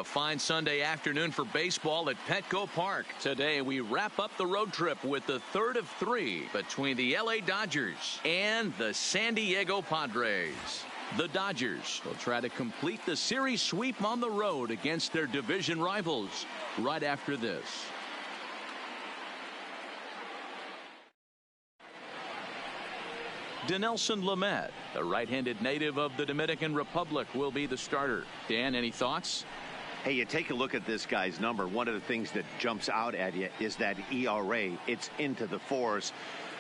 A fine Sunday afternoon for baseball at Petco Park. Today we wrap up the road trip with the third of 3 between the LA Dodgers and the San Diego Padres. The Dodgers will try to complete the series sweep on the road against their division rivals right after this. Dinelson Lamet, the right-handed native of the Dominican Republic, will be the starter. Dan, any thoughts? Hey, you take a look at this guy's number. One of the things that jumps out at you is that ERA. It's into the 4s.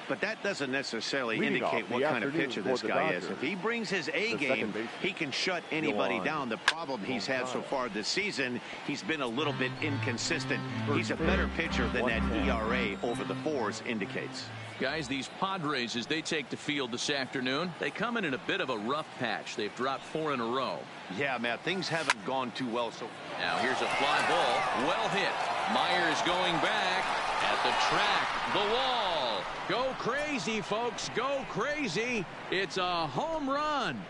But that doesn't necessarily indicate what kind of pitcher this guy is. If he brings his A game, he can shut anybody down. The problem he's had so far this season, he's been a little bit inconsistent. He's a better pitcher than that ERA over the 4s indicates. Guys, these Padres, as they take the field this afternoon, they come in a bit of a rough patch. They've dropped 4 in a row. Yeah, Matt, things haven't gone too well. So now here's a fly ball. Well hit. Myers going back at the track. The wall. Go crazy, folks. Go crazy. It's a home run.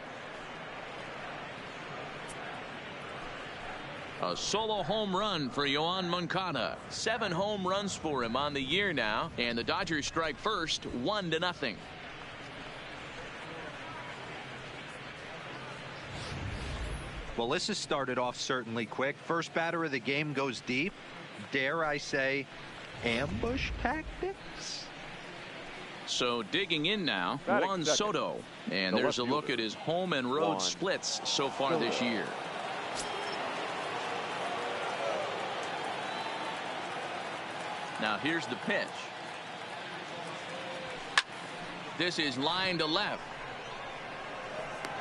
A solo home run for Yoan Moncada. 7 home runs for him on the year now. And the Dodgers strike first, 1-0. Well, this has started off certainly quick. First batter of the game goes deep. Dare I say, ambush tactics? So digging in now, Juan Soto. And there's a look at his home and road splits so far this year. Now here's the pitch. This is line to left.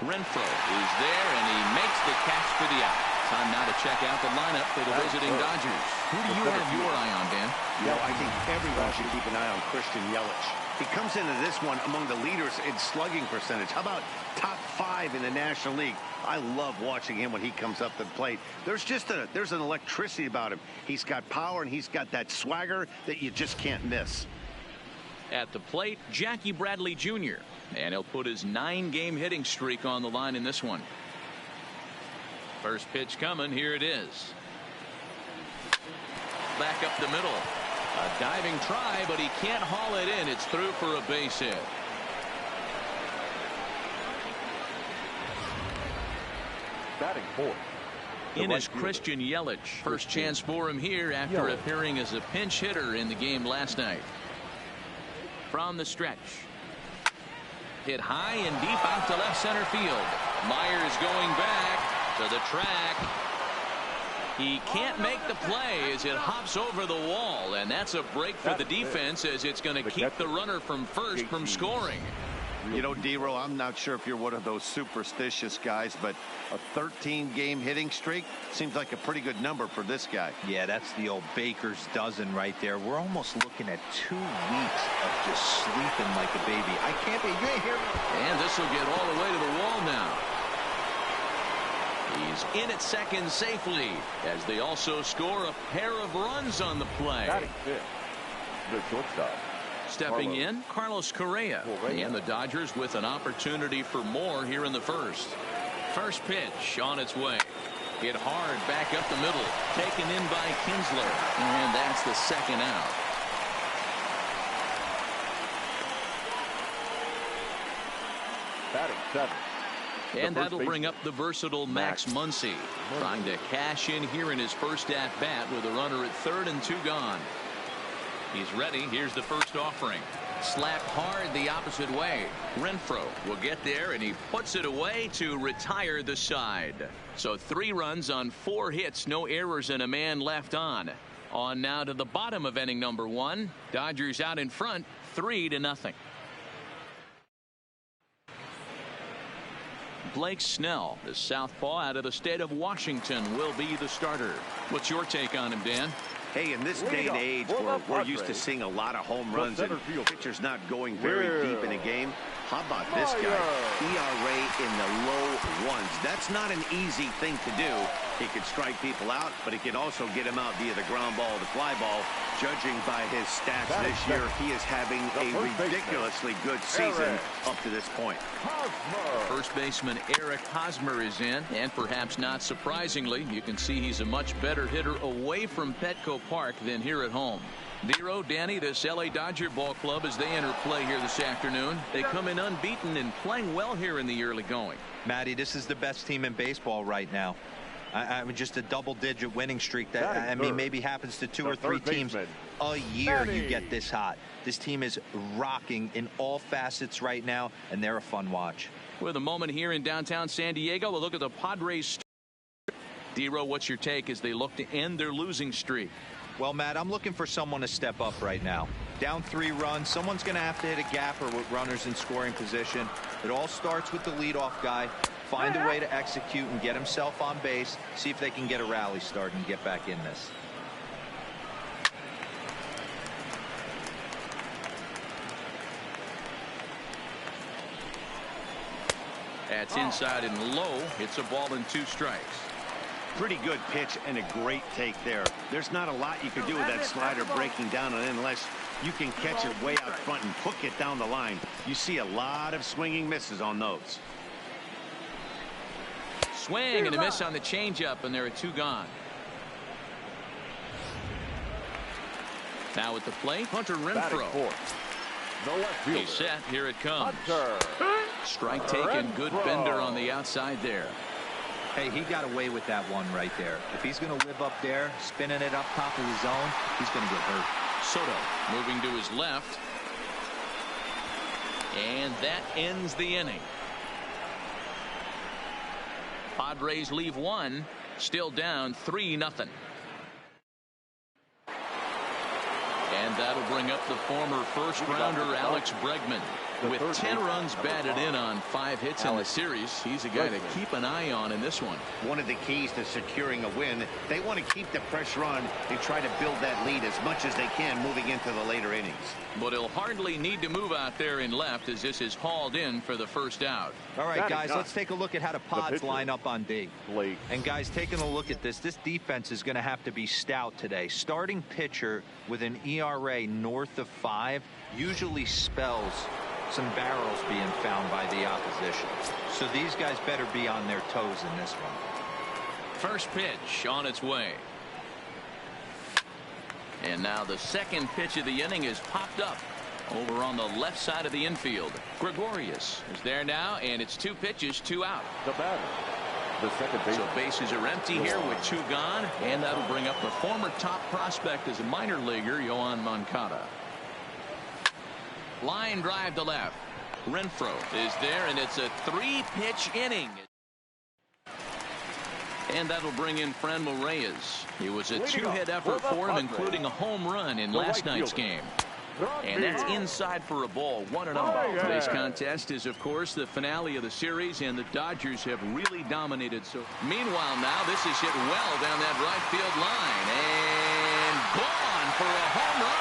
Renfroe is there, and he makes the catch for the out. Time now to check out the lineup for the visiting Dodgers. Who do you have your eye on, Dan? You know, I think everyone should keep an eye on Christian Yelich. He comes into this one among the leaders in slugging percentage. How about top 5 in the National League? I love watching him when he comes up to the plate. There's an electricity about him. He's got power, and he's got that swagger that you just can't miss. At the plate, Jackie Bradley Jr. And he'll put his 9-game hitting streak on the line in this one. First pitch coming. Here it is. Back up the middle. A diving try, but he can't haul it in. It's through for a base hit. Batting 4th. In is Christian Yelich. First chance for him here after appearing as a pinch hitter in the game last night. From the stretch. Hit high and deep out to left center field. Myers going back to the track. He can't make the play as it hops over the wall, and that's a break for the defense as it's going to keep the runner from first from scoring. You know, D-Row, I'm not sure if you're one of those superstitious guys, but a 13-game hitting streak seems like a pretty good number for this guy. Yeah, that's the old baker's dozen right there. We're almost looking at 2 weeks of just sleeping like a baby. I can't be here. And this will get all the way to the wall now. He's in at second safely as they also score a pair of runs on the play. Batting 5th. The shortstop. Stepping in, Carlos Correa. And the Dodgers with an opportunity for more here in the first. First pitch on its way. Hit hard back up the middle. Taken in by Kinsler. And that's the second out. Batting 7th. And that'll bring up the versatile Max Muncy. Trying to cash in here in his first at-bat with a runner at 3rd and 2 gone. He's ready. Here's the first offering. Slapped hard the opposite way. Renfroe will get there, and he puts it away to retire the side. So 3 runs on 4 hits, no errors, and a man left on. On now to the bottom of inning number 1. Dodgers out in front, 3-0. Blake Snell, the southpaw out of the state of Washington, will be the starter. What's your take on him, Dan? Hey, in this day and age where we're used to seeing a lot of home runs and pitchers not going very deep in a game, How about this guy? ERA in the low ones. That's not an easy thing to do. He could strike people out, but he can also get them out via the ground ball, the fly ball. Judging by his stats this year, he is having a ridiculously good season up to this point. First baseman Eric Hosmer is in, and perhaps not surprisingly, you can see he's a much better hitter away from Petco Park than here at home. Dero, Danny, this LA Dodger ball club as they enter play here this afternoon. They come in unbeaten and playing well here in the early going. Matty, this is the best team in baseball right now. I mean, just a double-digit winning streak that, I mean, maybe happens to 2 or 3 teams a year. You get this hot. This team is rocking in all facets right now, and they're a fun watch. With a moment here in downtown San Diego, we'll look at the Padres. Dero, what's your take as they look to end their losing streak? Well, Matt, I'm looking for someone to step up right now. Down 3 runs, someone's going to have to hit a gapper with runners in scoring position. It all starts with the leadoff guy. Find a way to execute and get himself on base. See if they can get a rally started and get back in this. That's inside and low. It's a ball and 2 strikes. Pretty good pitch and a great take there. There's not a lot you can do with that slider breaking down unless you can catch it way out front and hook it down the line. You see a lot of swinging misses on those. Swing and a miss on the changeup, and there are 2 gone. Now at the plate, Hunter Renfroe. He's set. Here it comes. Strike taken. Good bender on the outside there. Hey, he got away with that one right there. If he's going to live up there, spinning it up top of the zone, he's going to get hurt. Soto moving to his left. And that ends the inning. Padres leave 1, still down 3-0. And that'll bring up the former first-rounder Alex Bregman. With 10 runs batted in on 5 hits in the series, he's a guy to keep an eye on in this one. One of the keys to securing a win, they want to keep the pressure on and try to build that lead as much as they can moving into the later innings. But he'll hardly need to move out there in left as this is hauled in for the first out. All right, guys, let's take a look at how the Pods line up on D. And, guys, taking a look at this defense is going to have to be stout today. Starting pitcher with an ERA north of 5 usually spells some barrels being found by the opposition. So these guys better be on their toes in this one. First pitch on its way. And now the second pitch of the inning is popped up over on the left side of the infield. Gregorius is there now, and it's 2 pitches, 2 out. The batter, the second base. So bases are empty here with 2 gone, and that'll bring up the former top prospect as a minor leaguer, Yoan Moncada. Line drive to left. Renfroe is there, and it's a 3-pitch inning. And that'll bring in Franmil Reyes. It was a 2-hit effort for him, including a home run in last night's game. And that's inside for a ball, 1-0. Today's contest is, of course, the finale of the series, and the Dodgers have really dominated. So, meanwhile, now this is hit well down that right field line, and gone for a home run.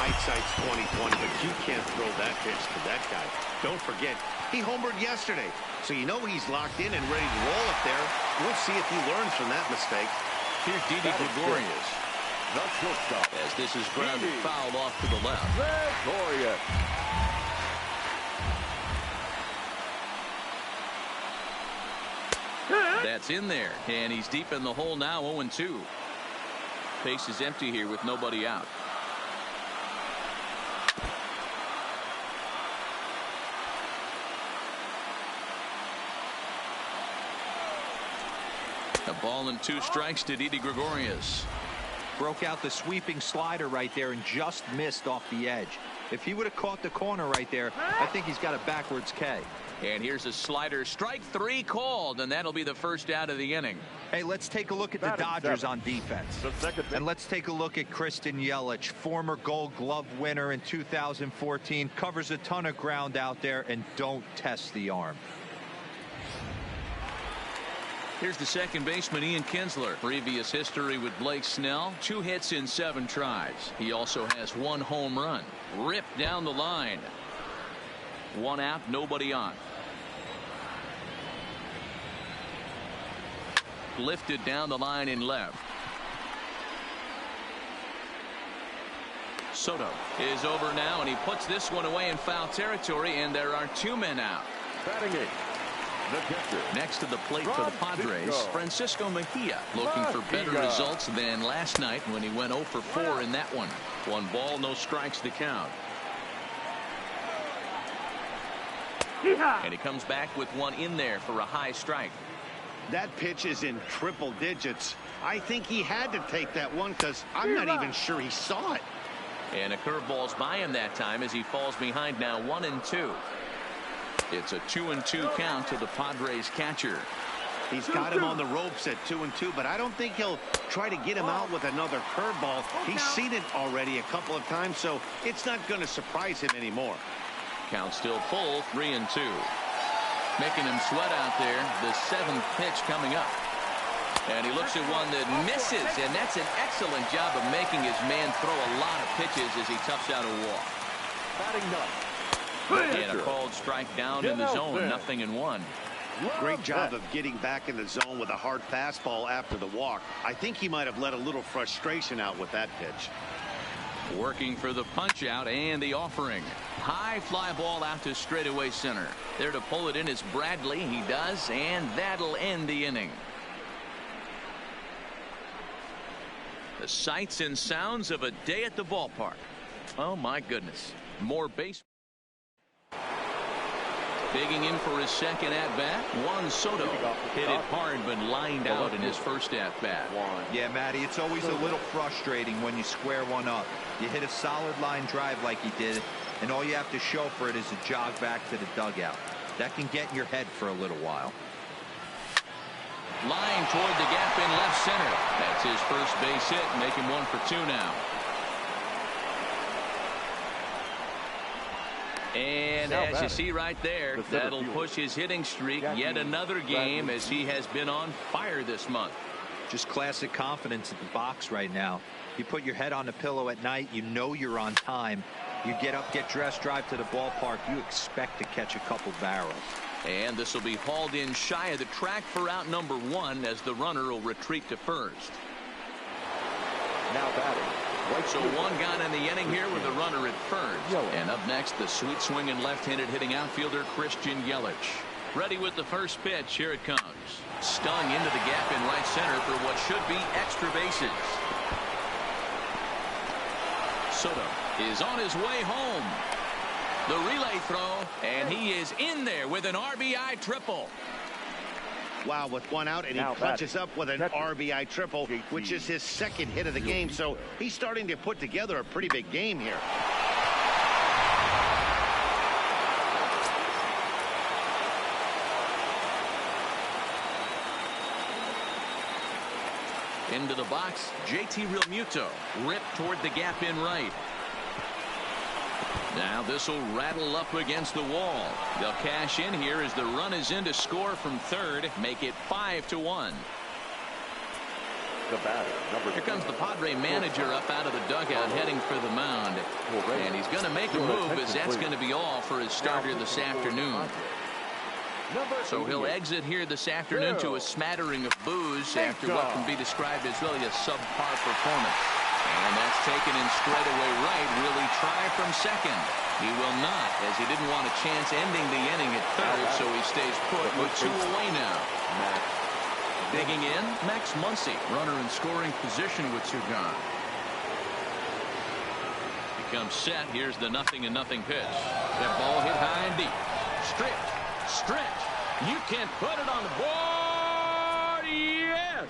Hindsight's 2020, but you can't throw that pitch to that guy. Don't forget, he homered yesterday, so you know he's locked in and ready to roll up there. We'll see if he learns from that mistake. Here's Didi Gregorius. As this is grounded fouled off to the left. Gregorius. That's in there, and he's deep in the hole now, 0-2. Base is empty here with nobody out. A ball and 2 strikes to Didi Gregorius. Broke out the sweeping slider right there and just missed off the edge. If he would have caught the corner right there, I think he's got a backwards K. And here's a slider. Strike 3 called, and that'll be the first out of the inning. Hey, let's take a look at the Dodgers on defense. And let's take a look at Christian Yelich, former Gold Glove winner in 2014. Covers a ton of ground out there and don't test the arm. Here's the second baseman, Ian Kinsler. Previous history with Blake Snell, 2 hits in 7 tries. He also has 1 home run. Ripped down the line. 1 out, nobody on. Lifted down the line in left. Soto is over now, and he puts this one away in foul territory, and there are 2 men out. Batting it, the catcher. Next to the plate for the Padres, Francisco Mejia, looking for better results than last night when he went 0 for 4 in that one. 1 ball, no strikes to count. And he comes back with 1 in there for a high strike. That pitch is in triple digits. I think he had to take that one because I'm not even sure he saw it. And a curveball's by him that time as he falls behind now 1-2. It's a 2-2 count to the Padres catcher. He's got him on the ropes at 2-2, but I don't think he'll try to get him out with another curveball. He's seen it already a couple of times, so it's not going to surprise him anymore. Count still full, 3-2. Making him sweat out there. The 7th pitch coming up. And he looks at one that misses, and that's an excellent job of making his man throw a lot of pitches as he toughs out a walk. Batting And a called strike down in the zone, 0-1. Great job of getting back in the zone with a hard fastball after the walk. I think he might have let a little frustration out with that pitch. Working for the punch out and the offering. High fly ball out to straightaway center. There to pull it in is Bradley. He does, and that'll end the inning. The sights and sounds of a day at the ballpark. Oh my goodness. More base. Digging in for his second at-bat, Juan Soto. Hit it hard but lined out in his first at-bat. Yeah, Matty, it's always a little frustrating when you square one up. You hit a solid line drive like he did, and all you have to show for it is a jog back to the dugout. That can get in your head for a little while. Line toward the gap in left center. That's his first base hit, making 1 for 2 now. And as you see right there, that'll push his hitting streak yet another game as he has been on fire this month. Just classic confidence at the box right now. You put your head on the pillow at night, you know you're on time. You get up, get dressed, drive to the ballpark, you expect to catch a couple barrels. And this will be hauled in shy of the track for out number 1 as the runner will retreat to first. Now batting. So 1 gone in the inning here with a runner at first. And up next, the sweet swinging left-handed hitting outfielder Christian Yelich. Ready with the first pitch. Here it comes. Stung into the gap in right center for what should be extra bases. Soto is on his way home. The relay throw, and he is in there with an RBI triple. Wow, with 1 out, and he punches up with an RBI triple, which is his second hit of the game. So he's starting to put together a pretty big game here. Into the box, JT Realmuto. Ripped toward the gap in right. Now this will rattle up against the wall. They'll cash in here as the run is in to score from third. Make it 5-1. The batter, Here comes the Padre manager up out of the dugout heading for the mound. And he's going to make a move as that's going to be all for his starter this afternoon. So he'll exit here this afternoon to a smattering of boos after what can be described as really a subpar performance. And that's taken in straightaway right. Will he try from second? He will not, as he didn't want a chance ending the inning at third, so he stays put with 2 away now. Digging in, Max Muncy, runner in scoring position with 2 gone. Becomes set. Here's the 0-0 pitch. That ball hit high and deep. Stretch. You can put it on the board. Yes.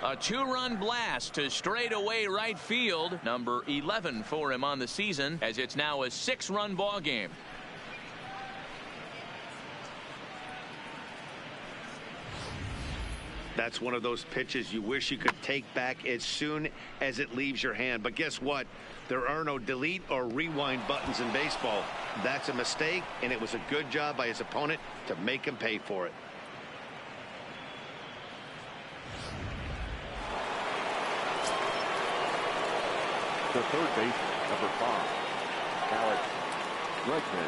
A 2-run blast to straightaway right field. Number 11 for him on the season, as it's now a 6-run ball game. That's one of those pitches you wish you could take back as soon as it leaves your hand. But guess what? There are no delete or rewind buttons in baseball. That's a mistake, and it was a good job by his opponent to make him pay for it. The third baseman, number 5, Alex Bregman.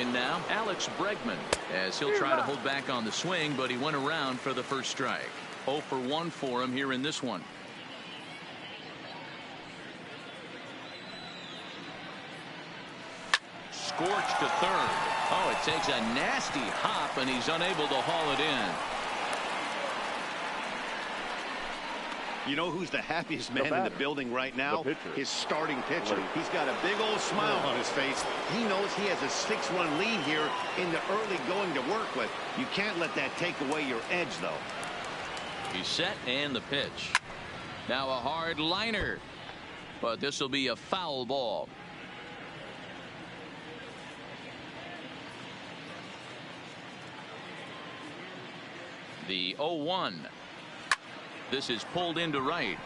In now, Alex Bregman, as he'll try to hold back on the swing, but he went around for the first strike. 0 for 1 for him here in this one. Scorched to third. Oh, it takes a nasty hop, and he's unable to haul it in. You know who's the happiest man in the building right now? His starting pitcher. He's got a big old smile on his face. He knows he has a 6-run lead here in the early going to work with. You can't let that take away your edge, though. He's set, and the pitch. Now a hard liner. But this will be a foul ball. The 0-1. This is pulled into right.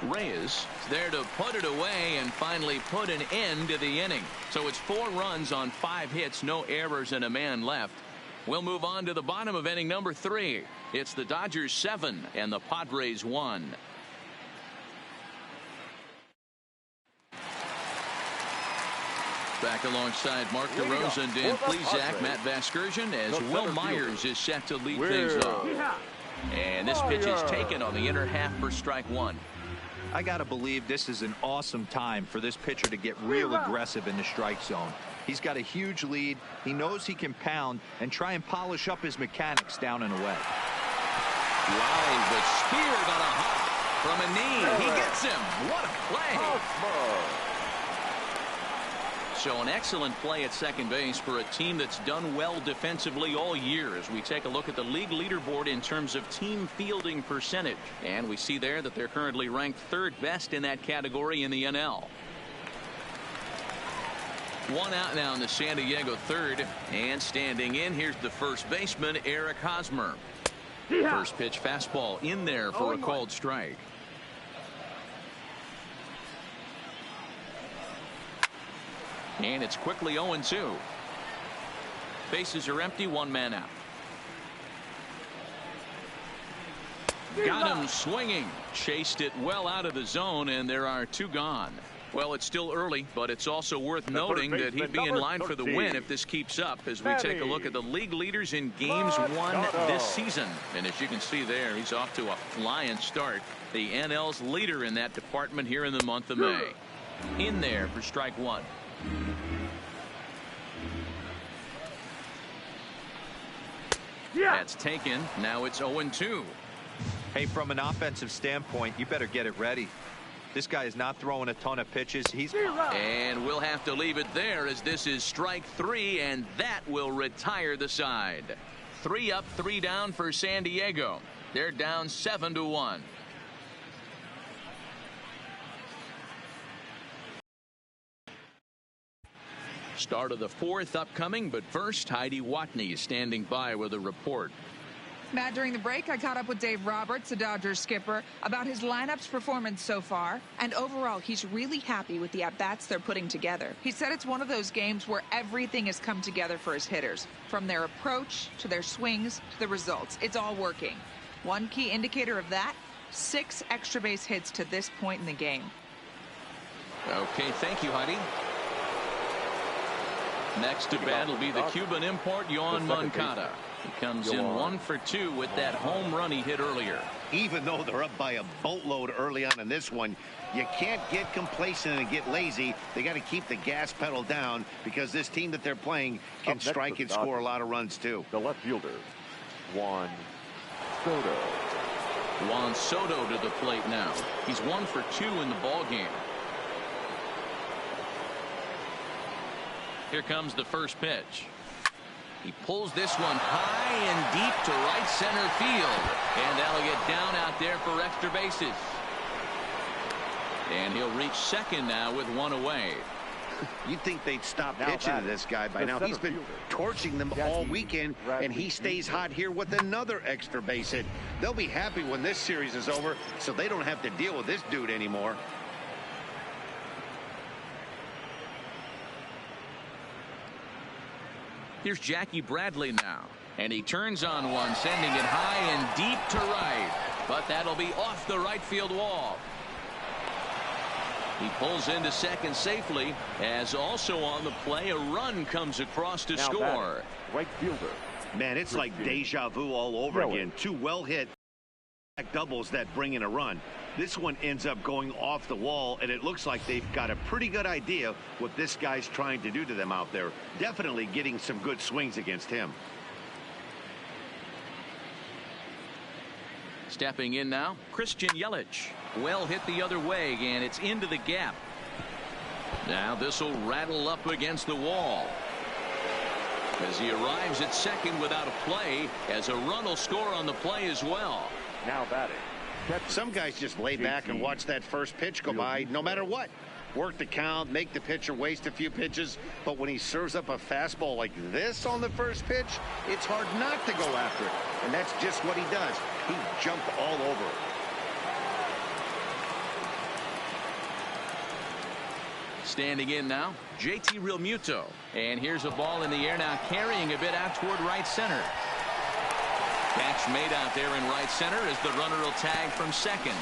Reyes there to put it away and finally put an end to the inning. So it's 4 runs on 5 hits, no errors, and a man left. We'll move on to the bottom of inning number 3. It's the Dodgers 7 and the Padres 1. Back alongside Mark DeRosa and Dan Plesac, Matt Vasgersian, as Will Myers is set to lead things off. And this pitch is taken on the inner half for strike 1. I got to believe this is an awesome time for this pitcher to get real aggressive in the strike zone. He's got a huge lead. He knows he can pound and try and polish up his mechanics down and away. Line, but speared on a hop from a knee. He gets him. What a play. So an excellent play at second base for a team that's done well defensively all year, as we take a look at the league leaderboard in terms of team fielding percentage. And we see there that they're currently ranked 3rd best in that category in the NL. 1 out now in the San Diego 3rd, and standing in, here's the first baseman, Eric Hosmer. First pitch fastball in there for a called strike. And it's quickly 0-2. Bases are empty, 1 man out. Got him swinging. Chased it well out of the zone, and there are 2 gone. Well, it's still early, but it's also worth noting that he'd be in line for the win if this keeps up, as we take a look at the league leaders in games won this season. And as you can see there, he's off to a flying start. The NL's leader in that department here in the month of May. In there for strike 1. That's taken. Now it's 0-2. Hey, from an offensive standpoint, you better get it ready. This guy is not throwing a ton of pitches. And we'll have to leave it there, as this is strike 3, and that will retire the side. 3 up, 3 down for San Diego. They're down 7-1. Start of the 4th upcoming, but first, Heidi Watney is standing by with a report. Matt, during the break, I caught up with Dave Roberts, the Dodgers skipper, about his lineup's performance so far. And overall, he's really happy with the at-bats they're putting together. He said it's one of those games where everything has come together for his hitters. From their approach, to their swings, to the results. It's all working. One key indicator of that, 6 extra base hits to this point in the game. Okay, thank you, Heidi. Next to bat will be the Cuban import, Yoan Moncada. He comes in 1 for 2 with that home run he hit earlier. Even though they're up by a boatload early on in this one, you can't get complacent and get lazy. They got to keep the gas pedal down, because this team that they're playing can strike and score a lot of runs too. The left fielder, Juan Soto. Juan Soto to the plate now. He's 1 for 2 in the ball game. Here comes the first pitch. He pulls this one high and deep to right center field. And that'll get down out there for extra bases. And he'll reach second now with 1 away. You'd think they'd stop pitching to this guy by now. He's been torching them all weekend, and he stays hot here with another extra base hit. They'll be happy when this series is over, so they don't have to deal with this dude anymore. Here's Jackie Bradley now, and he turns on one, sending it high and deep to right, but that'll be off the right field wall. He pulls into second safely, as also on the play a run comes across to score. Right fielder. Man, it's like deja vu all over again. Two well hit doubles that bring in a run. This one ends up going off the wall, and it looks like they've got a pretty good idea what this guy's trying to do to them out there. Definitely getting some good swings against him. Stepping in now, Christian Yelich. Well hit the other way, and it's into the gap. Now this will rattle up against the wall as he arrives at second without a play, as a run will score on the play as well. Now batting. Some guys just lay back and watch that first pitch go by no matter what. Work the count, make the pitcher waste a few pitches, but when he serves up a fastball like this on the first pitch, it's hard not to go after it, and that's just what he does. He jumped all over it. Standing in now, JT Realmuto, and here's a ball in the air now, carrying a bit out toward right center. Catch made out there in right center as the runner will tag from second.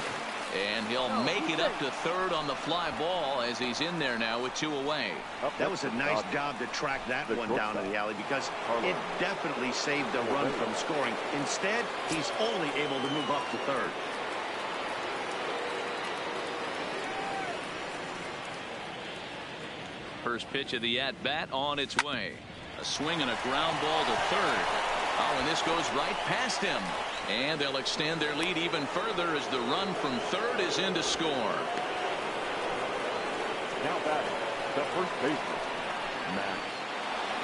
And he'll make it up to third on the fly ball as he's in there now with two away. That was a nice job to track that one down to the alley, because it definitely saved the run from scoring. Instead, he's only able to move up to third. First pitch of the at-bat on its way. A swing and a ground ball to third. Oh, and this goes right past him. And they'll extend their lead even further as the run from third is in to score. Now batting, the first baseman, Max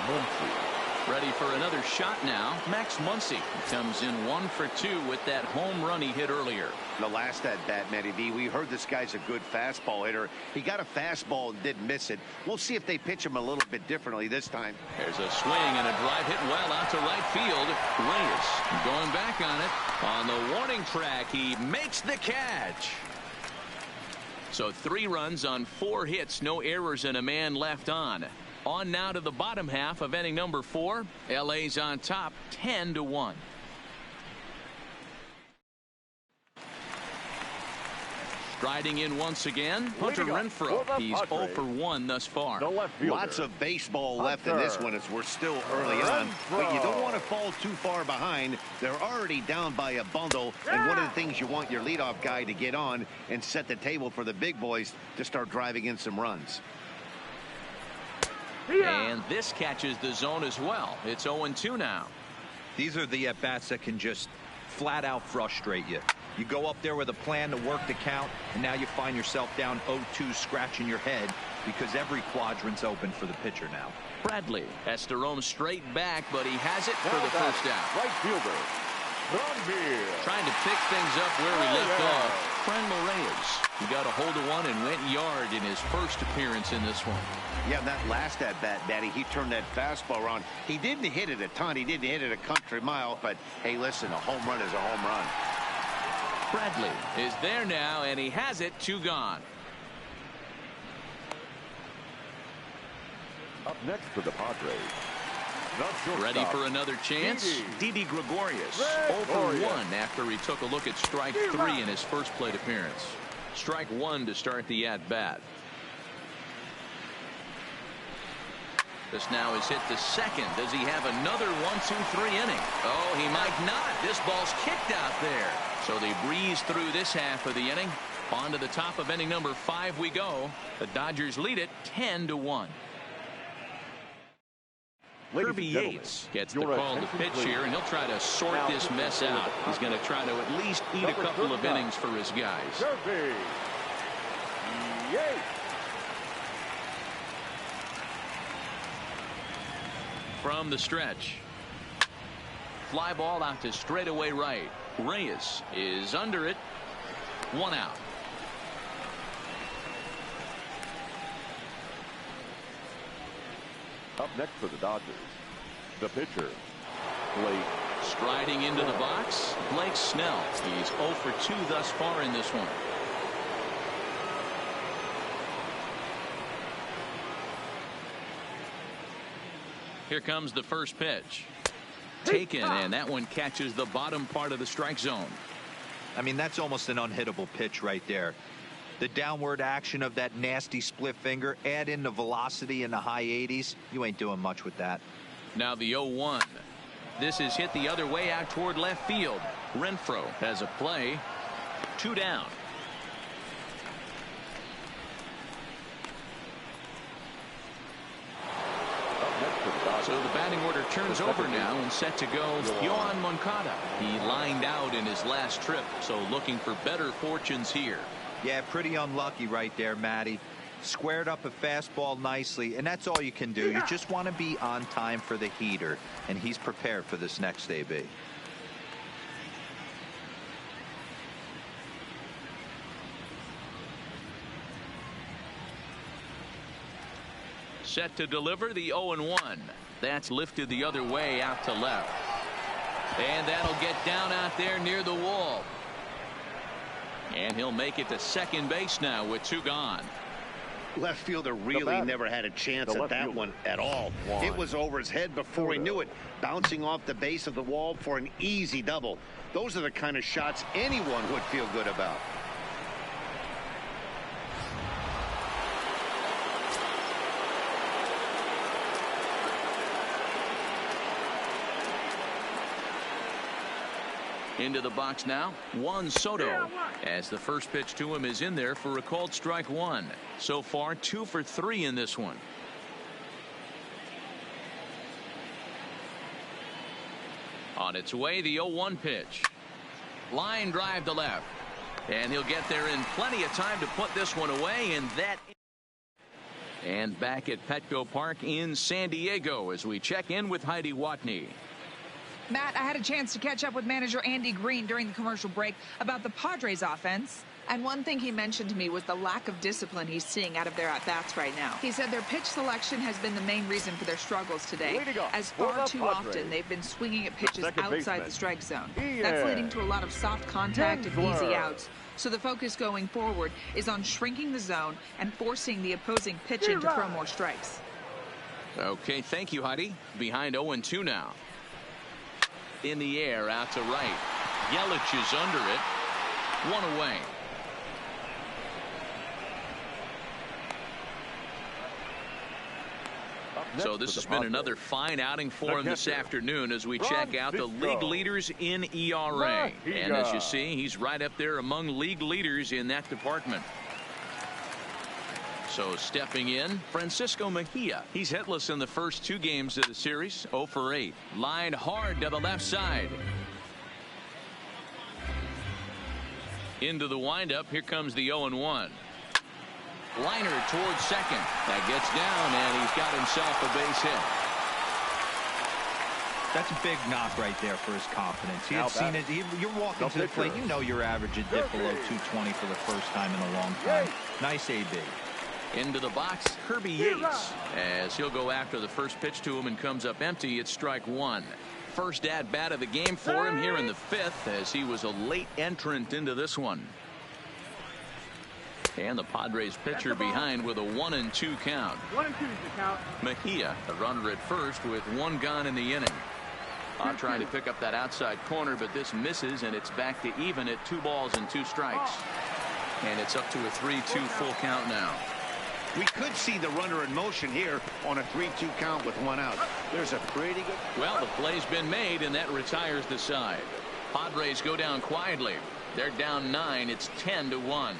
Muncy. Ready for another shot now. Max Muncy comes in 1 for 2 with that home run he hit earlier. The last at bat, Matty D, we heard this guy's a good fastball hitter. He got a fastball and didn't miss it. We'll see if they pitch him a little bit differently this time. There's a swing and a drive hit well out to right field. Reyes going back on it. On the warning track, he makes the catch. So 3 runs on 4 hits, no errors, and a man left on. On now to the bottom half of inning number 4. LA's on top 10-1. Striding in once again, Hunter Renfroe. He's 0 for 1 thus far. Lots of baseball left in this one as we're still early on. But you don't want to fall too far behind. They're already down by a bundle. And one of the things you want your leadoff guy to get on and set the table for the big boys to start driving in some runs. And this catches the zone as well. It's 0-2 now. These are the at-bats that can just flat out frustrate you. You go up there with a plan to work the count, and now you find yourself down 0-2, scratching your head because every quadrant's open for the pitcher now. Bradley has to roam straight back, but he has it for the first out. Right fielder, trying to pick things up where we left off. Reyes. He got a hold of one and went yard in his first appearance in this one. Yeah, that last at bat, Daddy, he turned that fastball around. He didn't hit it a ton. He didn't hit it a country mile. But, hey, listen, a home run is a home run. Bradley is there now, and he has it. 2 gone. Up next for the Padres. Ready for another chance? Didi Gregorius. 0 for 1 after he took a look at strike 3 in his first plate appearance. Strike 1 to start the at-bat. This now is hit to second. Does he have another 1-2-3 inning? Oh, he might not. This ball's kicked out there. So they breeze through this half of the inning. On to the top of inning number 5 we go. The Dodgers lead it 10-1. Kirby Yates gets the call to pitch here, and he'll try to sort this mess out. He's going to try to at least eat a couple of innings for his guys. Kirby Yates. From the stretch. Fly ball out to straightaway right. Reyes is under it. 1 out. Up next for the Dodgers, the pitcher, Blake. Striding into the box, Blake Snell. He's 0 for 2 thus far in this one. Here comes the first pitch. Taken, and that one catches the bottom part of the strike zone. I mean, that's almost an unhittable pitch right there. The downward action of that nasty split finger, add in the velocity in the high 80s, you ain't doing much with that. Now the 0-1. This is hit the other way out toward left field. Renfroe has a play. 2 down. So the batting order turns over now and set to go Yohan Moncada. He lined out in his last trip, so looking for better fortunes here. Yeah, pretty unlucky right there, Matty. Squared up a fastball nicely, and that's all you can do. You just want to be on time for the heater, and he's prepared for this next AB. Set to deliver the 0-1. That's lifted the other way out to left. And that'll get down out there near the wall. And he'll make it to second base now with 2 gone. Left fielder really never had a chance at that one at all. It was over his head before he knew it, bouncing off the base of the wall for an easy double. Those are the kind of shots anyone would feel good about. Into the box now, Juan Soto, as the first pitch to him is in there for a called strike 1. So far 2 for 3 in this one. On its way, the 0-1 pitch. Line drive to left, and he'll get there in plenty of time to put this one away, and back at Petco Park in San Diego as we check in with Heidi Watney. Matt, I had a chance to catch up with manager Andy Green during the commercial break about the Padres offense. And one thing he mentioned to me was the lack of discipline he's seeing out of their at-bats right now. He said their pitch selection has been the main reason for their struggles today, as far too often they've been swinging at pitches outside the strike zone. That's leading to a lot of soft contact and easy outs. So the focus going forward is on shrinking the zone and forcing the opposing pitching to throw more strikes. Okay, thank you, Heidi. Behind 0-2 now. In the air out to right. Yelich is under it. 1 away. So this has been another fine outing for him this afternoon as we check out the league leaders in ERA. And as you see, he's right up there among league leaders in that department. So stepping in, Francisco Mejia. He's hitless in the first 2 games of the series. 0 for 8. Lined hard to the left side. Into the windup. Here comes the 0-1. Liner towards second. That gets down, and he's got himself a base hit. That's a big knock right there for his confidence. He had seen it. You're walking to the plate. You know your average had dipped below 220 for the first time in a long time. Nice AB. Into the box, Kirby Yates, as he'll go after the first pitch to him and comes up empty. It's strike 1. First at bat of the game for him here in the 5th, as he was a late entrant into this one. And the Padres pitcher behind with a 1-2 count. 1-2 is the count. Mejia, a runner at first with 1 gone in the inning. Trying to pick up that outside corner, but this misses, and it's back to even at 2 balls and 2 strikes. And it's up to a 3-2 full count now. We could see the runner in motion here on a 3-2 count with 1 out. There's a pretty good... Well, the play's been made, and that retires the side. Padres go down quietly. They're down 9. It's 10-1.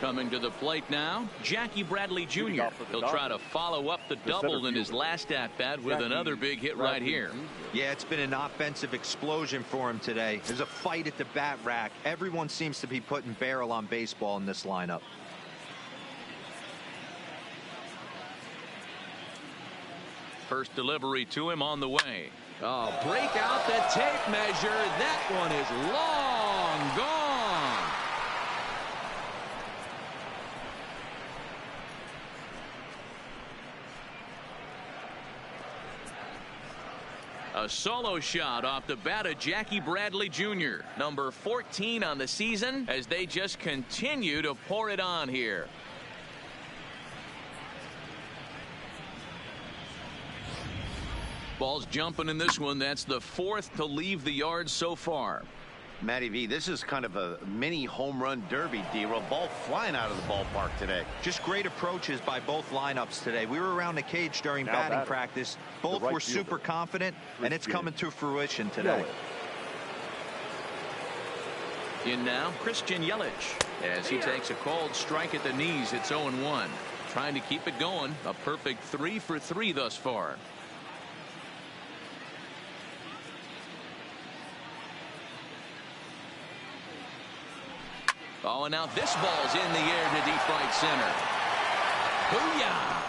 Coming to the plate now, Jackie Bradley Jr. He'll try to follow up the double in his last at-bat with another big hit right here. Yeah, it's been an offensive explosion for him today. There's a fight at the bat rack. Everyone seems to be putting barrel on baseball in this lineup. First delivery to him on the way. Oh, break out the tape measure. That one is long gone. A solo shot off the bat of Jackie Bradley Jr., number 14 on the season, as they just continue to pour it on here. Ball's jumping in this one. That's the 4th to leave the yard so far. Matty V, this is kind of a mini home run derby, D-Roll. Ball flying out of the ballpark today. Just great approaches by both lineups today. We were around the cage during batting practice. Both were super confident, and it's coming to fruition today. In now, Christian Yelich, as he takes a called strike at the knees. It's 0-1. Trying to keep it going. A perfect 3 for 3 thus far. Oh, and now this ball's in the air to deep right center. Booyah!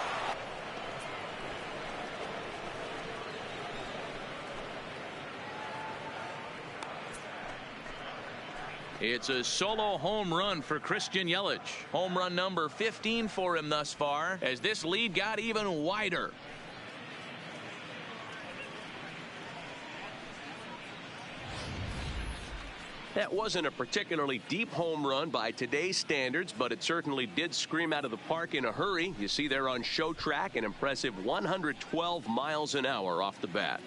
It's a solo home run for Christian Yelich. Home run number 15 for him thus far, as this lead got even wider. That wasn't a particularly deep home run by today's standards, but it certainly did scream out of the park in a hurry. You see there on show track an impressive 112 miles an hour off the bat.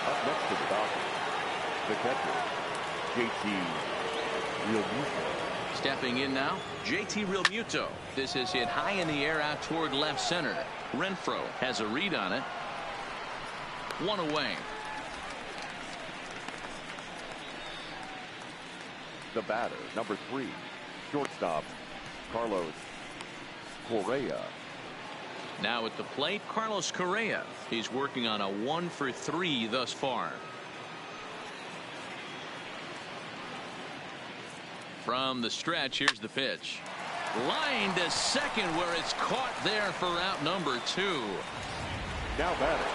Up next to the Dodgers, the catcher, JT Realmuto. Stepping in now, JT Realmuto. This is hit high in the air out toward left center. Renfroe has a read on it. 1 away. The batter, number 3, shortstop, Carlos Correa. Now at the plate, Carlos Correa. He's working on a 1 for 3 thus far. From the stretch, here's the pitch. Line to second, where it's caught there for out number 2. Now batting,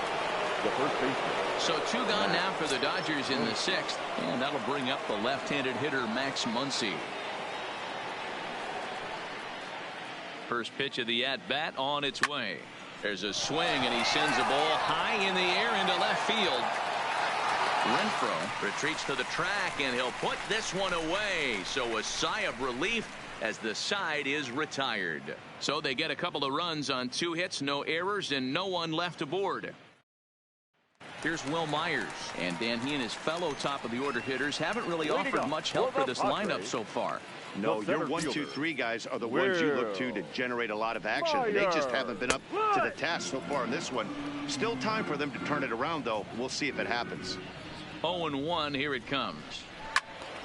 the first baseman. So 2 gone now for the Dodgers in the 6th, and that'll bring up the left-handed hitter Max Muncy. First pitch of the at-bat on its way. There's a swing, and he sends the ball high in the air into left field. Renfroe retreats to the track, and he'll put this one away. So a sigh of relief as the side is retired. So they get a couple of runs on 2 hits, no errors, and no one left aboard. Here's Will Myers, and Dan, he and his fellow top of the order hitters haven't really offered much help for this lineup so far. No, your 1, 2, 3 guys are the ones you look to generate a lot of action. They just haven't been up to the task so far in this one. Still time for them to turn it around, though. We'll see if it happens. 0-1, here it comes.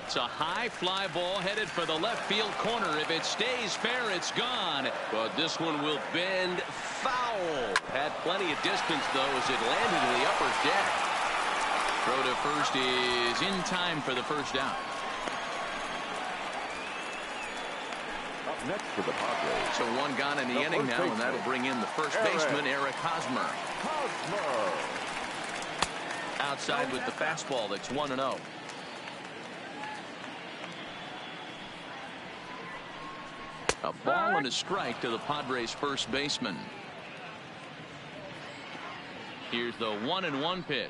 It's a high fly ball headed for the left field corner. If it stays fair, it's gone. But this one will bend foul. Had plenty of distance, though, as it landed in the upper deck. Throw to first is in time for the first out. Up next for the Padres. So 1 gone in the inning now, and that'll bring in the first baseman, Eric Hosmer. Outside with the fastball. That's 1-0. A ball and a strike to the Padres first baseman. Here's the 1-1 pitch.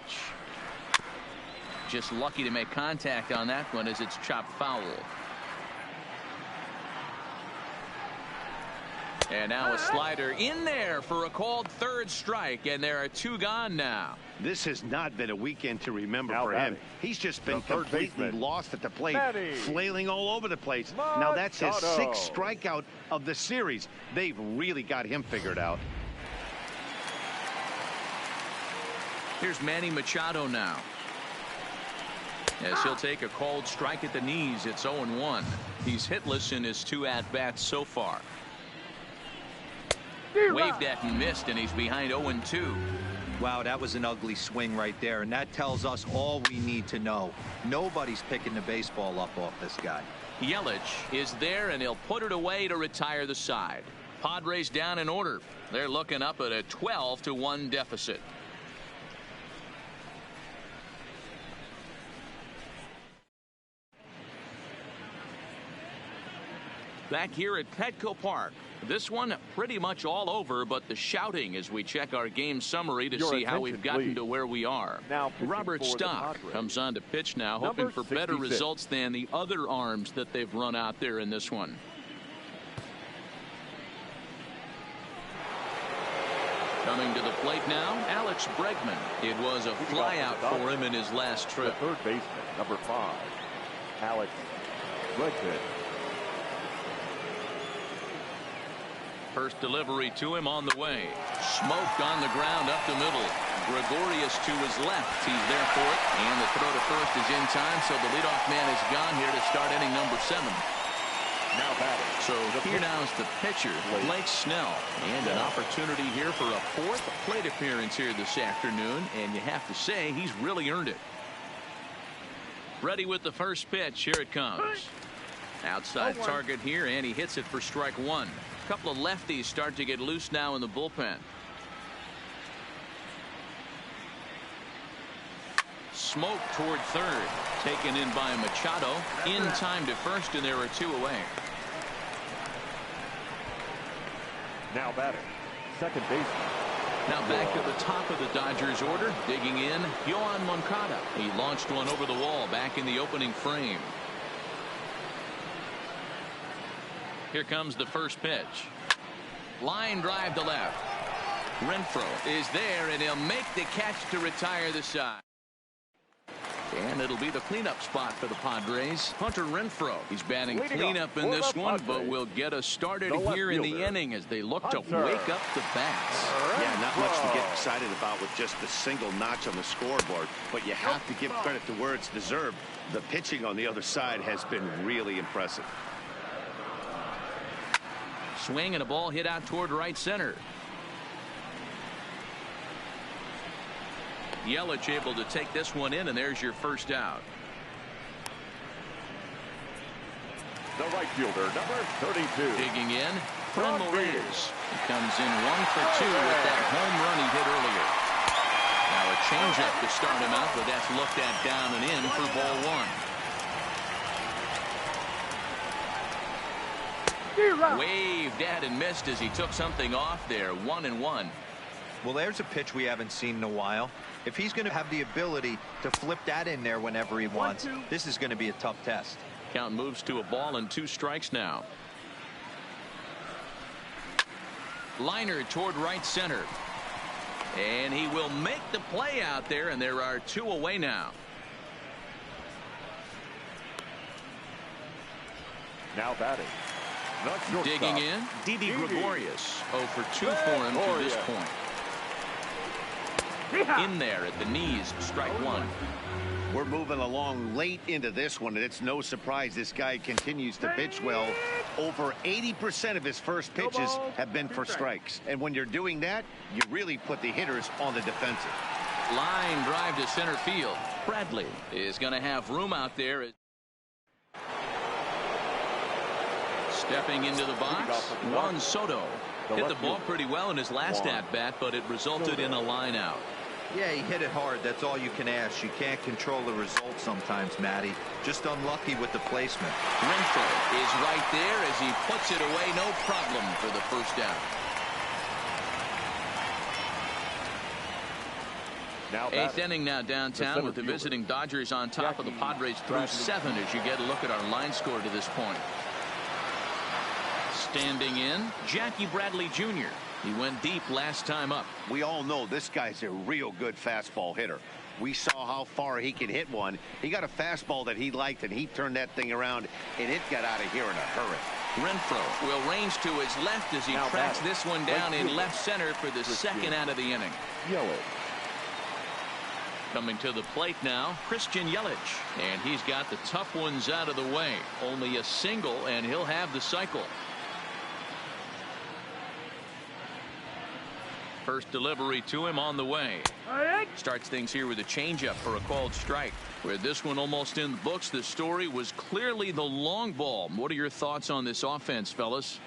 Just lucky to make contact on that one as it's chopped foul. And now a slider in there for a called 3rd strike, and there are 2 gone now. This has not been a weekend to remember for him. He's just been completely lost at the plate, flailing all over the place. Now that's his 6th strikeout of the series. They've really got him figured out. Here's Manny Machado now, as he'll take a called strike at the knees. It's 0-1. He's hitless in his 2 at-bats so far. Waved at and missed, and he's behind 0-2. Wow, that was an ugly swing right there, and that tells us all we need to know. Nobody's picking the baseball up off this guy. Yelich is there, and he'll put it away to retire the side. Padres down in order. They're looking up at a 12-1 deficit. Back here at Petco Park. This one pretty much all over, but the shouting as we check our game summary to see how we've gotten to where we are. Now Robert Stock comes on to pitch now, hoping for better results than the other arms that they've run out there in this one. Coming to the plate now, Alex Bregman. It was a flyout for him in his last trip. The third baseman, number 5, Alex Bregman. First delivery to him on the way. Smoked on the ground up the middle. Gregorius to his left. He's there for it. And the throw to first is in time, so the leadoff man is gone here to start inning number 7. Now batting. So here now is the pitcher, Blake Snell. And an opportunity here for a 4th plate appearance here this afternoon. And you have to say, he's really earned it. Ready with the first pitch. Here it comes. Outside target here, and he hits it for strike 1. A couple of lefties start to get loose now in the bullpen. Smoke toward third. Taken in by Machado. In time to first, and there are 2 away. Now batting, second baseman. Now back to the top of the Dodgers order. Digging in, Yoan Moncada. He launched one over the wall back in the opening frame. Here comes the first pitch. Line drive to left. Renfroe is there, and he'll make the catch to retire the side. And it'll be the cleanup spot for the Padres. Hunter Renfroe. He's batting cleanup in this one, but will get us started here in the inning as they look to wake up the bats. Yeah, not much to get excited about with just a single notch on the scoreboard, but you have to give credit to where it's deserved. The pitching on the other side has been really impressive. Swing and a ball hit out toward right center. Yelich able to take this one in, and there's your first out. The right fielder, number 32. Digging in, Fran Morales. He comes in 1 for 2 with that home run he hit earlier. Now a changeup to start him out, but that's looked at down and in for ball 1. Waved at and missed as he took something off there. 1-1. Well, there's a pitch we haven't seen in a while. If he's going to have the ability to flip that in there whenever he wants, this is going to be a tough test. Count moves to a ball and 2 strikes now. Liner toward right center. And he will make the play out there, and there are 2 away now. Now batting. Digging in, Didi Gregorius. 0 for 2 for him to this point. In there at the knees, strike 1. We're moving along late into this one, and it's no surprise this guy continues to pitch well. Over 80% of his first pitches have been for strikes. And when you're doing that, you really put the hitters on the defensive. Line drive to center field. Bradley is going to have room out there. Stepping into the box, Juan Soto. Hit the ball pretty well in his last at-bat, but it resulted in a line out. Yeah, he hit it hard. That's all you can ask. You can't control the result sometimes, Matty. Just unlucky with the placement. Renfroe is right there as he puts it away. No problem for the first out. Eighth inning now downtown with the visiting Dodgers on top of the Padres through 7 as you get a look at our line score to this point. Standing in, Jackie Bradley Jr. He went deep last time up. We all know this guy's a real good fastball hitter. We saw how far he could hit one. He got a fastball that he liked, and he turned that thing around, and it got out of here in a hurry. Renfroe will range to his left as he tracks this one down in left center for the second out of the inning. Coming to the plate now, Christian Yelich. And he's got the tough ones out of the way. Only a single, and he'll have the cycle. First delivery to him on the way. Starts things here with a changeup for a called strike. With this one almost in the books, the story was clearly the long ball. What are your thoughts on this offense, fellas?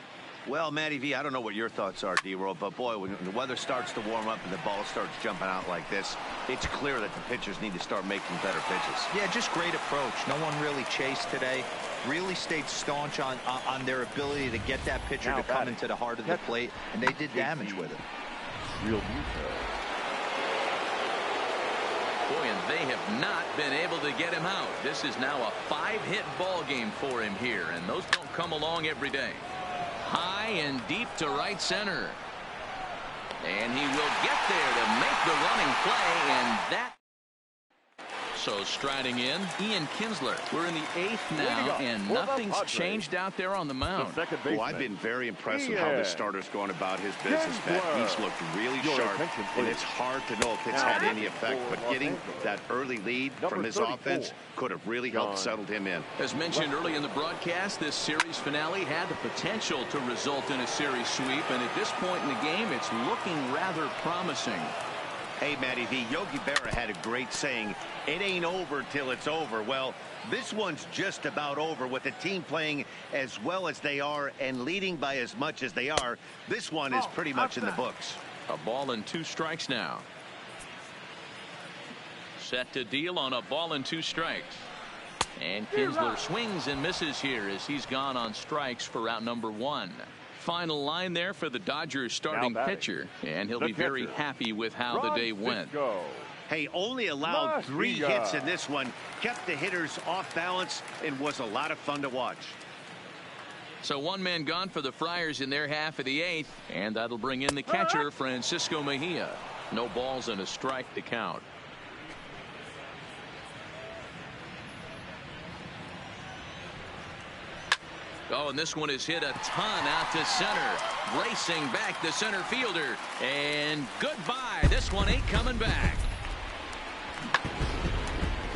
Well, Matty V, I don't know what your thoughts are, D-Roll, but boy, when the weather starts to warm up and the ball starts jumping out like this, it's clear that the pitchers need to start making better pitches. Yeah, just great approach. No one really chased today. Really stayed staunch on their ability to get that pitcher to come into the heart of the plate, and they did damage with it. Real Muto. Boy, and they have not been able to get him out. This is now a 5-hit ball game for him here, and those don't come along every day. High and deep to right center. And he will get there to make the running play, and that. So striding in, Ian Kinsler. We're in the 8th now, and nothing's changed out there on the mound. Oh, I've been very impressed with how this starter's going about his business, Matt. He's looked really sharp, and it's hard to know if it's had any effect, but getting that early lead from his offense could have really helped settle him in. As mentioned early in the broadcast, this series finale had the potential to result in a series sweep, and at this point in the game, it's looking rather promising. Hey, Matty V, Yogi Berra had a great saying, it ain't over till it's over. Well, this one's just about over with the team playing as well as they are and leading by as much as they are. This one is pretty much in the books. A ball and 2 strikes now. Set to deal on a ball and 2 strikes. And Kinsler swings and misses here as he's gone on strikes for out number 1. Final line there for the Dodgers starting pitcher, and he'll be very happy with how the day went. Hey, only allowed 3 hits in this one, kept the hitters off balance, and was a lot of fun to watch. So 1 man gone for the Friars in their half of the 8th, and that'll bring in the catcher, Francisco Mejia. No balls and a strike to count. Oh, and this one is hit a ton out to center. Racing back the center fielder. And goodbye. This one ain't coming back.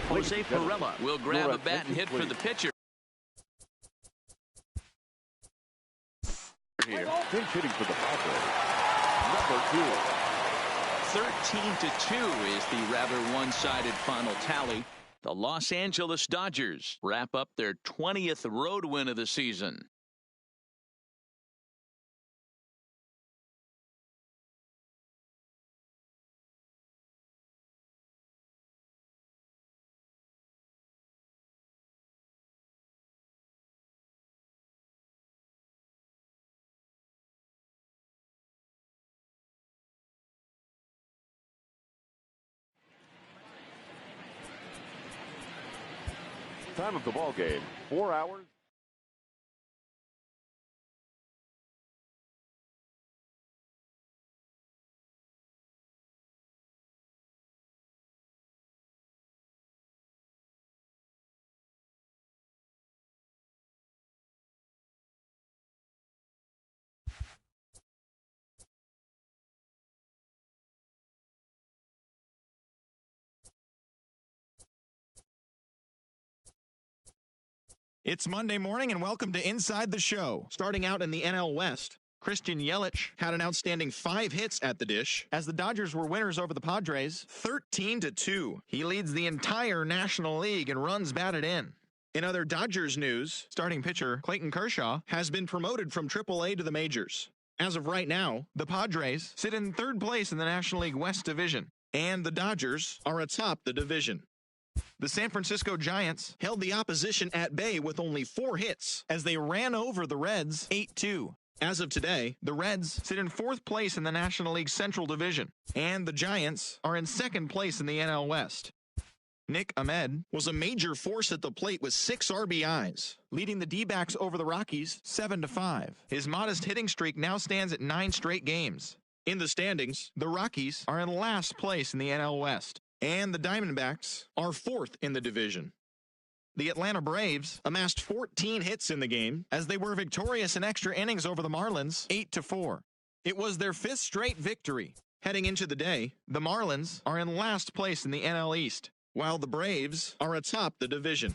Jose Perella will grab a bat and hit for the pitcher. Here. Pinch hitting for the Padres. Number 2. 13-2 is the rather one-sided final tally. The Los Angeles Dodgers wrap up their 20th road win of the season. Time of the ball game, 4 hours. It's Monday morning and welcome to Inside the Show. Starting out in the NL West, Christian Yelich had an outstanding 5 hits at the dish as the Dodgers were winners over the Padres 13-2. He leads the entire National League in runs batted in. In other Dodgers news, starting pitcher Clayton Kershaw has been promoted from AAA to the majors. As of right now, the Padres sit in 3rd place in the National League West Division, and the Dodgers are atop the division. The San Francisco Giants held the opposition at bay with only 4 hits as they ran over the Reds 8-2. As of today, the Reds sit in 4th place in the National League Central Division, and the Giants are in 2nd place in the NL West. Nick Ahmed was a major force at the plate with 6 RBIs, leading the D-backs over the Rockies 7-5. His modest hitting streak now stands at 9 straight games. In the standings, the Rockies are in last place in the NL West, and the Diamondbacks are 4th in the division. The Atlanta Braves amassed 14 hits in the game as they were victorious in extra innings over the Marlins 8-4. It was their 5th straight victory. Heading into the day, the Marlins are in last place in the NL East, while the Braves are atop the division.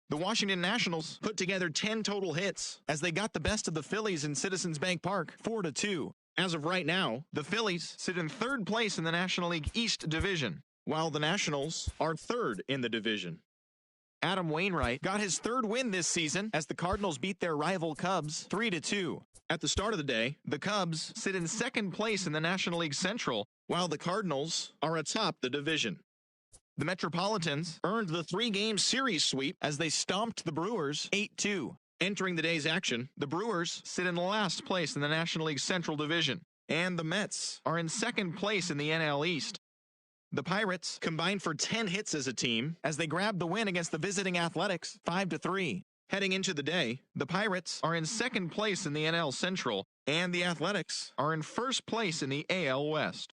The Washington Nationals put together 10 total hits as they got the best of the Phillies in Citizens Bank Park 4-2. As of right now, the Phillies sit in 3rd place in the National League East Division, while the Nationals are 3rd in the division. Adam Wainwright got his third win this season as the Cardinals beat their rival Cubs 3-2. At the start of the day, the Cubs sit in second place in the National League Central, while the Cardinals are atop the division. The Metropolitans earned the 3-game series sweep as they stomped the Brewers 8-2. Entering the day's action, the Brewers sit in last place in the National League Central Division, and the Mets are in second place in the NL East. The Pirates combined for 10 hits as a team as they grabbed the win against the visiting Athletics 5-3. Heading into the day, the Pirates are in second place in the NL Central, and the Athletics are in first place in the AL West.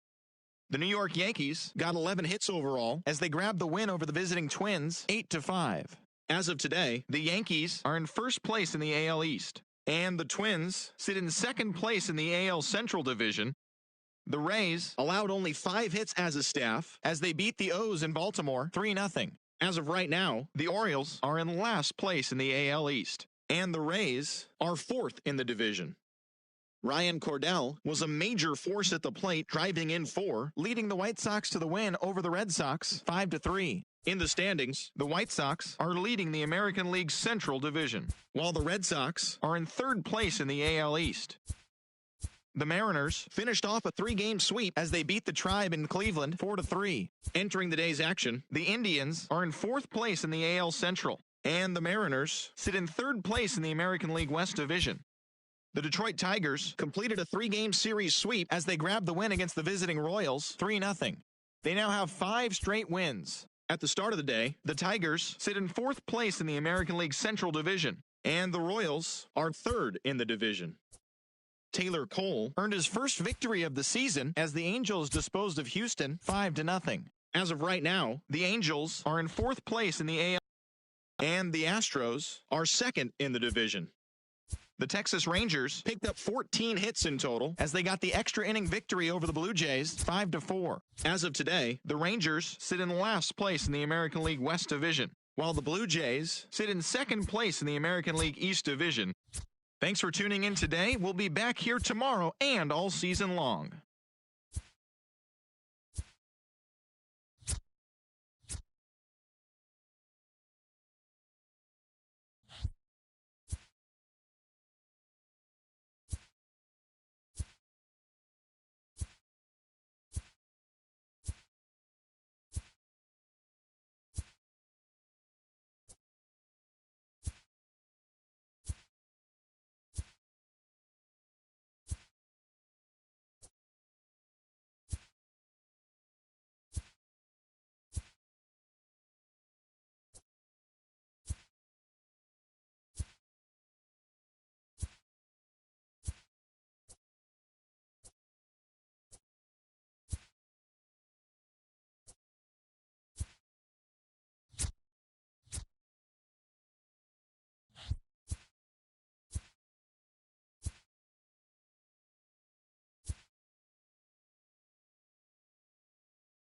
The New York Yankees got 11 hits overall as they grabbed the win over the visiting Twins 8-5. As of today, the Yankees are in first place in the AL East, and the Twins sit in second place in the AL Central Division. The Rays allowed only 5 hits as a staff as they beat the O's in Baltimore 3-0. As of right now, the Orioles are in last place in the AL East, and the Rays are fourth in the division. Ryan Cordell was a major force at the plate, driving in 4, leading the White Sox to the win over the Red Sox 5-3. In the standings, the White Sox are leading the American League Central Division, while the Red Sox are in third place in the AL East. The Mariners finished off a 3-game sweep as they beat the Tribe in Cleveland 4-3. Entering the day's action, the Indians are in fourth place in the AL Central, and the Mariners sit in third place in the American League West Division. The Detroit Tigers completed a 3-game series sweep as they grabbed the win against the visiting Royals 3-0. They now have 5 straight wins. At the start of the day, the Tigers sit in fourth place in the American League Central Division, and the Royals are third in the division. Taylor Cole earned his first victory of the season as the Angels disposed of Houston 5-0. As of right now, the Angels are in fourth place in the AL, and the Astros are second in the division. The Texas Rangers picked up 14 hits in total as they got the extra inning victory over the Blue Jays 5-4. As of today, the Rangers sit in last place in the American League West Division, while the Blue Jays sit in second place in the American League East Division. Thanks for tuning in today. We'll be back here tomorrow and all season long.